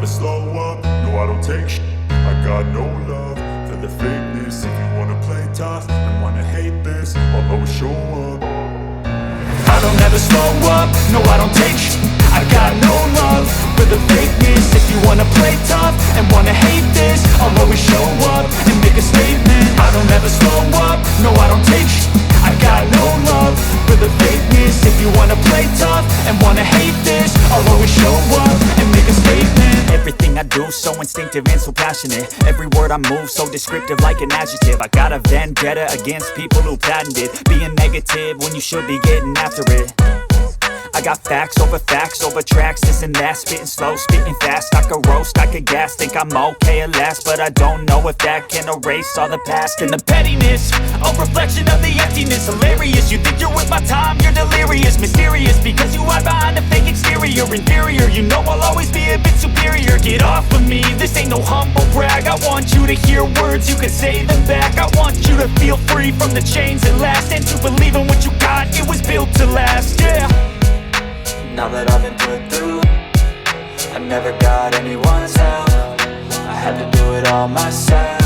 never slow up, no I don't take shit. I got no love for the fakeness. If you wanna play tough and wanna hate this, I'll always show up. I don't ever slow up, no I don't take shit. I got no love for the fakeness. If you wanna play tough and wanna hate this, I'll always show up and make a statement. I don't ever slow up, no I don't take shit. I got no love for the fakeness. If you wanna play tough and wanna hate this, I'll always show up and make a statement. Everything I do so instinctive and so passionate. Every word I move so descriptive like an adjective. I got a vendetta against people who patented being negative when you should be getting after it. I got facts over tracks, this and that. Spitting slow, spitting fast. I could roast, I could gas. Think I'm okay at last, but I don't know if that can erase all the past. And the pettiness, a reflection of the emptiness. Hilarious, you think you're with my time, you're delirious. Mysterious, because you hide behind a fake exterior. Inferior, you know I'll always be a bit superior. Get off of me, this ain't no humble brag. I want you to hear words, you can say them back. I want you to feel free from the chains that last, and to believe in what you got, it was built to last, yeah. Now that I've been put through, I never got anyone's help. I had to do it all myself.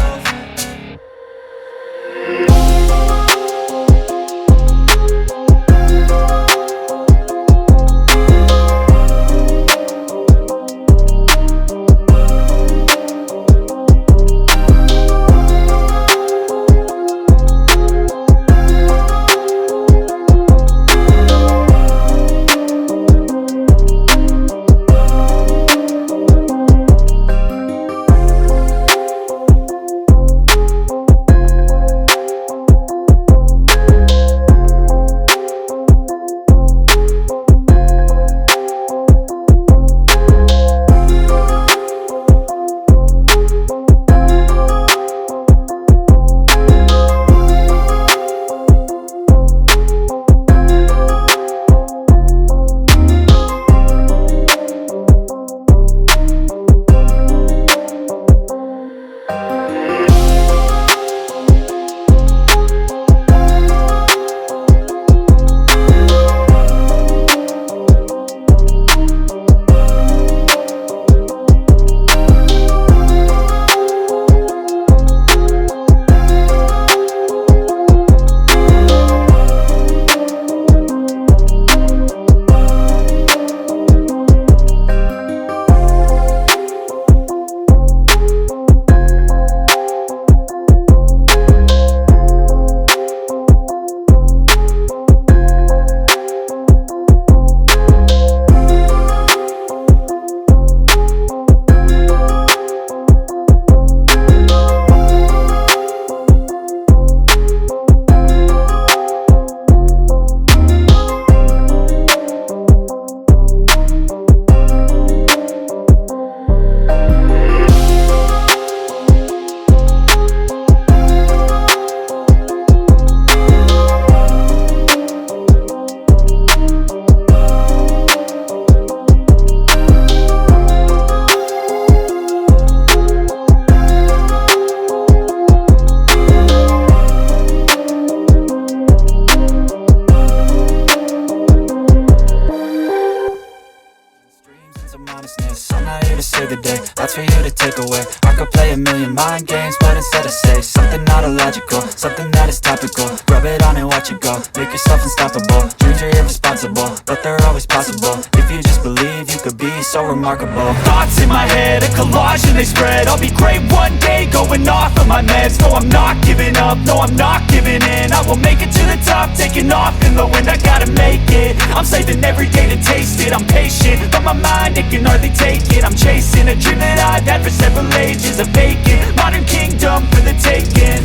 I'm not here to save the day, that's for you to take away. I could play a million mind games, but instead I say something not illogical, something that is topical. Rub it on and watch it go, make yourself unstoppable. Dreams are irresponsible, but they're always possible. If you just believe, you could be so remarkable. Thoughts in my head, a collage and they spread. I'll be great one day, going off of my meds. No, I'm not giving up, no, I'm not giving in. I will make it to the top, taking off in the wind. I gotta make it, I'm saving every day to taste it. I'm patient, but my mind, it can hardly take it. I'm chasing a dream that I've had for several ages. A vacant, modern kingdom for the taking.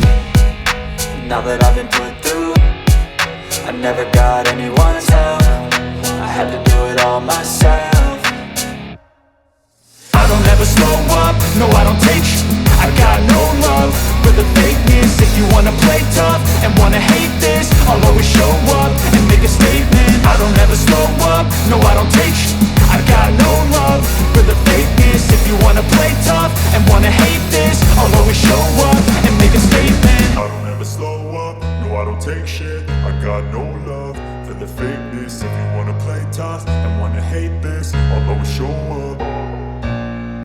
Now that I've been put through, I never got anyone's help. I had to do it all myself. I don't ever slow up, no I don't take sh**. I got no love for the fakeness. If you wanna play tough and wanna hate this, I'll always show up and make a statement. I don't ever slow up, no I don't take sh**. I got no love for the fakeness. If you wanna play tough and wanna hate this, I'll always show up and make a statement. I don't ever slow up, no I don't take shit. I got no love for the fakeness. If you wanna play tough and wanna hate this, I'll always show up.